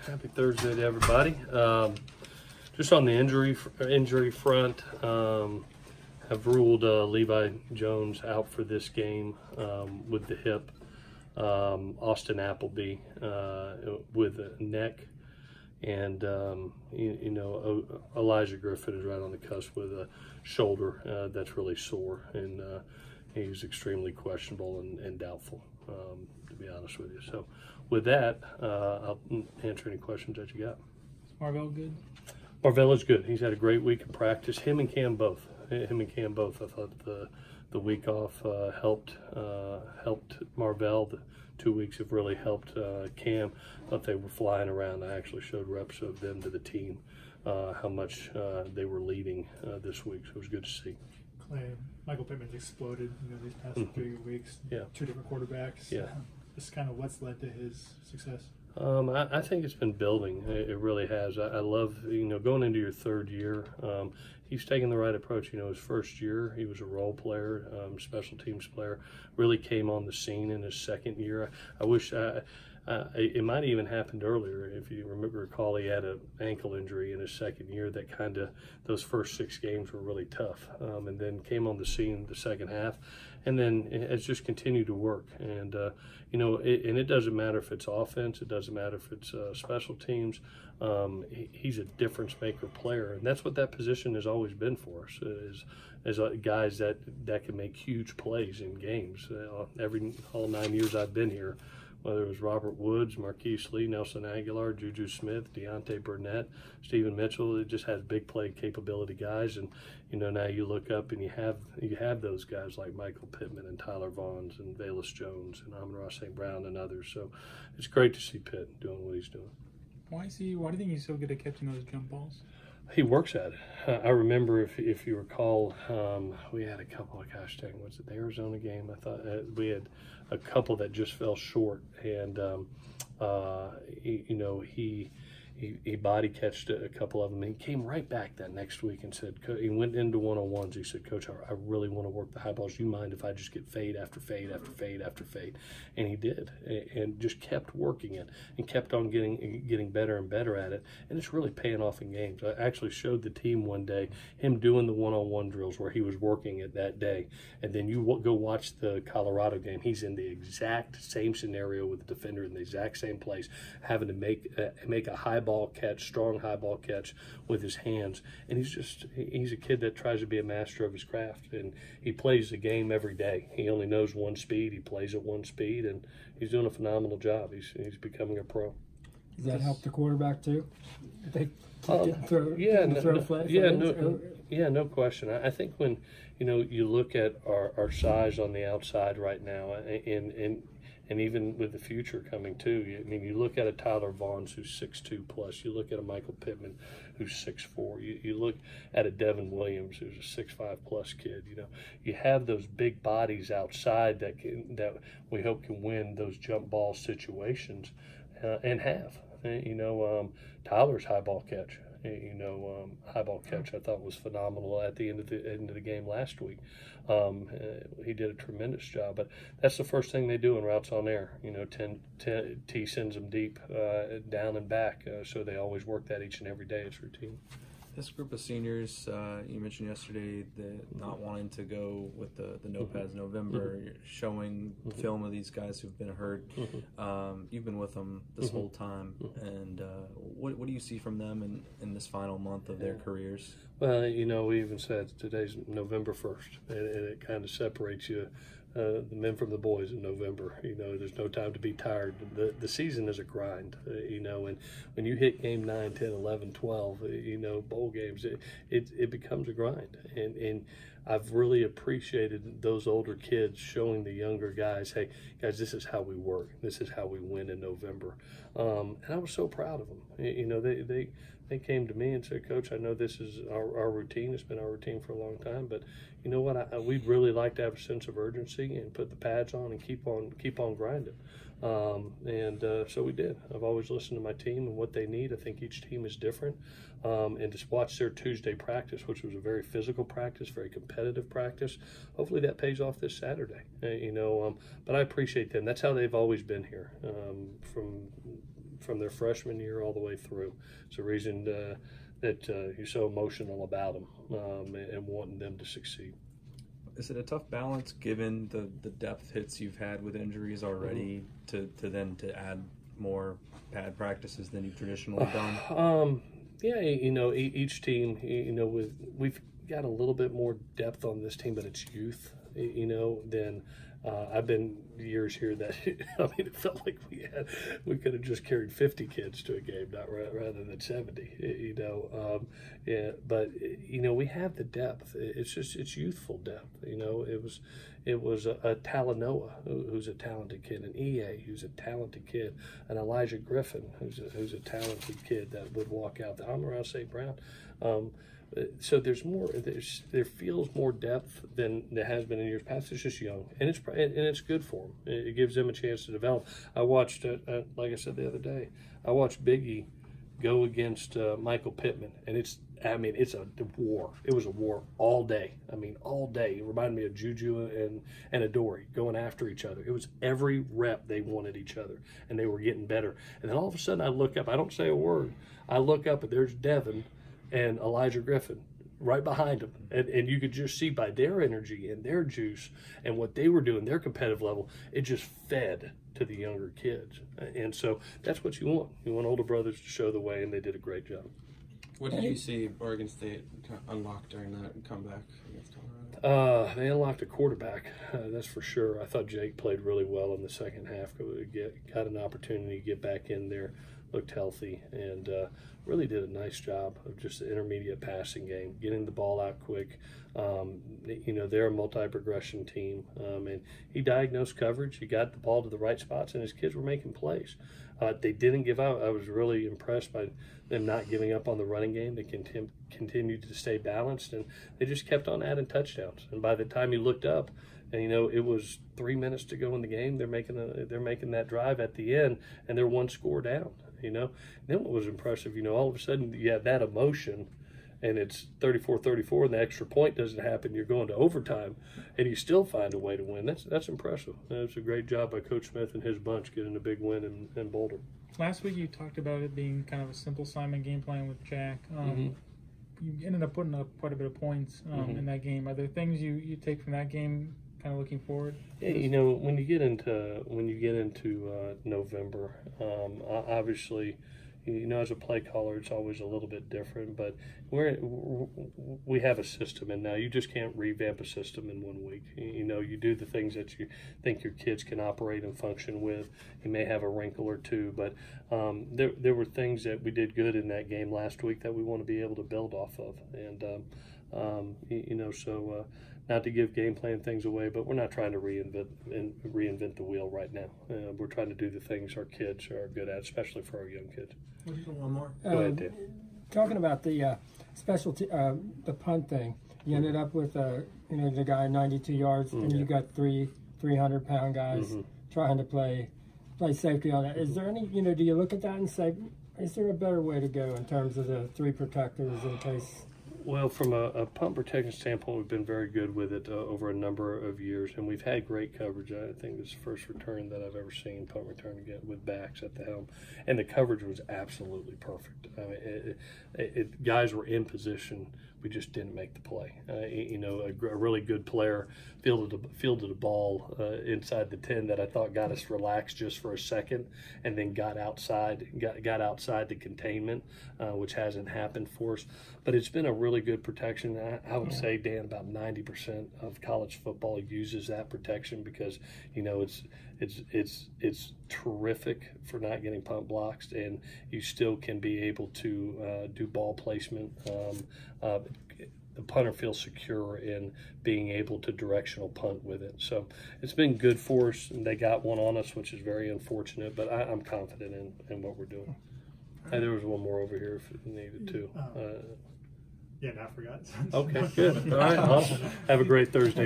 Happy Thursday to everybody. Just on the injury front, have ruled Levi Jones out for this game with the hip. Austin Appleby with a neck, and Elijah Griffin is right on the cusp with a shoulder that's really sore, and he's extremely questionable and doubtful, to be honest with you. So with that, I'll answer any questions that you got. Is Marvell good? Marvell is good. He's had a great week of practice. Him and Cam both. I thought the week off helped Marvell. The 2 weeks have really helped Cam. Thought they were flying around. I actually showed reps of them to the team, how much they were leading this week. So it was good to see. Clay, Michael Pittman's exploded, these past 3 weeks. Yeah. 2 different quarterbacks. Yeah. This is kind of what's led to his success. I think it's been building. It really has. I love, going into your third year, he's taking the right approach. His first year, he was a role player, special teams player, really came on the scene in his second year. I wish it might have even happened earlier. If you recall, he had an ankle injury in his second year that those first 6 games were really tough, and then came on the scene the second half, and then it's just continued to work. And, and it doesn't matter if it's offense, it doesn't matter if it's special teams. He's a difference maker player, and that's what that position has always been for us, is guys that can make huge plays in games. All 9 years I've been here, whether it was Robert Woods, Marquise Lee, Nelson Aguilar, Juju Smith, Deontay Burnett, Stephen Mitchell, it just has big play capability guys. And now you look up and you have those guys like Michael Pittman and Tyler Vaughns and Velus Jones and Amon-Ra St. Brown and others. So it's great to see Pitt doing what he's doing. Why do you think he's so good at catching those jump balls? He works at it. I remember, if you recall, we had a couple of, was it the Arizona game? I thought we had a couple that just fell short, and he body catched a couple of them, and he came right back that next week and said, he went into one-on-ones. He said, "Coach, I really want to work the high balls. You mind if I just get fade after fade after fade after fade?" And he did, and just kept working it and kept on getting better and better at it. And it's really paying off in games. I actually showed the team one day him doing the one-on-one drills where he was working it that day. And then you go watch the Colorado game. He's in the exact same scenario with the defender in the exact same place, having to make a high ball catch, strong high ball catch with his hands. And he's a kid that tries to be a master of his craft, and he plays the game every day. He only knows one speed. He plays at one speed, and he's doing a phenomenal job. He's becoming a pro. Does that help the quarterback too? No question. I think when you look at our size on the outside right now, and even with the future coming too, I mean, you look at a Tyler Vaughns who's 6'2 plus. You look at a Michael Pittman who's 6'4. You look at a Devin Williams who's a 6'5 plus kid. You have those big bodies outside that we hope can win those jump ball situations, and have. Tyler's high ball catch. High ball catch I thought was phenomenal at the end of the game last week. He did a tremendous job, but that's the first thing they do in routes on air. T sends them deep, down and back, so they always work that each and every day. It's routine. This group of seniors, you mentioned yesterday that not wanting to go with the no pads November, showing film of these guys who've been hurt. You've been with them this whole time, and what do you see from them in this final month of their careers? Well, we even said today's November 1st, and it kind of separates you, the men from the boys in November. There's no time to be tired. The season is a grind, and when you hit game 9, 10, 11, 12, bowl games, it becomes a grind. And I've really appreciated those older kids showing the younger guys, hey, guys, this is how we work. This is how we win in November. And I was so proud of them. They came to me and said, "Coach, I know this is our routine. It's been our routine for a long time, but you know what? We'd really like to have a sense of urgency and put the pads on and keep on grinding." So we did. I've always listened to my team and what they need. I think each team is different. And just watch their Tuesday practice, which was a very physical practice, very competitive practice. Hopefully that pays off this Saturday. But I appreciate them. That's how they've always been here, from from their freshman year all the way through. It's a reason that you're so emotional about them and wanting them to succeed. Is it a tough balance given the depth hits you've had with injuries already to add more pad practices than you've traditionally done? Yeah, each team, we've got a little bit more depth on this team, but it's youth, than I've been years here that it felt like we could have just carried 50 kids to a game, rather than 70. Yeah, but we have the depth. It's youthful depth. It was a Talanoa who's a talented kid, an EA who's a talented kid, an Elijah Griffin who's a talented kid that would walk out the Amara St. Brown. So there's more. There feels more depth than there has been in years past. It's just young, and it's good for them. It gives them a chance to develop. I watched, like I said the other day, I watched Biggie go against Michael Pittman, and it's a war. It was a war all day. All day. It reminded me of Juju and Adoree going after each other. It was every rep they wanted each other, and they were getting better. And then all of a sudden, I look up. I don't say a word. I look up, and there's Devin and Elijah Griffin right behind them. And you could just see by their energy and their juice and what they were doing, their competitive level, it just fed to the younger kids. And so that's what you want. You want older brothers to show the way, and they did a great job. What did you see Oregon State unlock during that comeback against Colorado? They unlocked a quarterback, that's for sure. I thought Jake played really well in the second half. Got an opportunity to get back in there, looked healthy, and really did a nice job of just the intermediate passing game, getting the ball out quick. They're a multi-progression team, and he diagnosed coverage. He got the ball to the right spots, and his kids were making plays. They didn't give out. I was really impressed by them not giving up on the running game. They continued to stay balanced, and they just kept on adding touchdowns. And by the time you looked up, and it was 3 minutes to go in the game, they're making that drive at the end, and they're one score down. Then what was impressive, all of a sudden you have that emotion, and it's 34-34, and the extra point doesn't happen. You're going to overtime, and you still find a way to win. That's impressive. It's a great job by Coach Smith and his bunch getting a big win in Boulder. Last week you talked about it being kind of a simple Simon game plan with Jack. You ended up putting up quite a bit of points in that game. Are there things you take from that game kind of looking forward? Yeah, when you get into November, obviously, as a play caller, it's always a little bit different. But we have a system, and now you just can't revamp a system in 1 week. You do the things that you think your kids can operate and function with. You may have a wrinkle or two, but there were things that we did good in that game last week that we want to be able to build off of, and so. Not to give game plan things away, but we're not trying to reinvent the wheel right now. We're trying to do the things our kids are good at, especially for our young kids. One more. Go ahead, Dan. Talking about the the punt thing, you ended up with the guy 92 yards, and you got 300-pound guys trying to play safety on that. Is there any do you look at that and say, is there a better way to go in terms of the three protectors in case? Well, from a punt protection standpoint, we've been very good with it over a number of years, and we've had great coverage. I think this is the first return that I've ever seen, punt return again, with backs at the helm, and the coverage was absolutely perfect. Guys were in position. We just didn't make the play. A really good player fielded a ball inside the 10 that I thought got us relaxed just for a second, and then got outside the containment, which hasn't happened for us. But it's been a really good protection. I would say, Dan, about 90% of college football uses that protection because it's terrific for not getting punt blocks, and you still can be able to do ball placement. The punter feels secure in being able to directional punt with it. So it's been good for us, and they got one on us, which is very unfortunate, but I'm confident in what we're doing. Hey, there was one more over here if you needed to. Yeah, I forgot. Okay, good. All right, awesome. Have a great Thursday.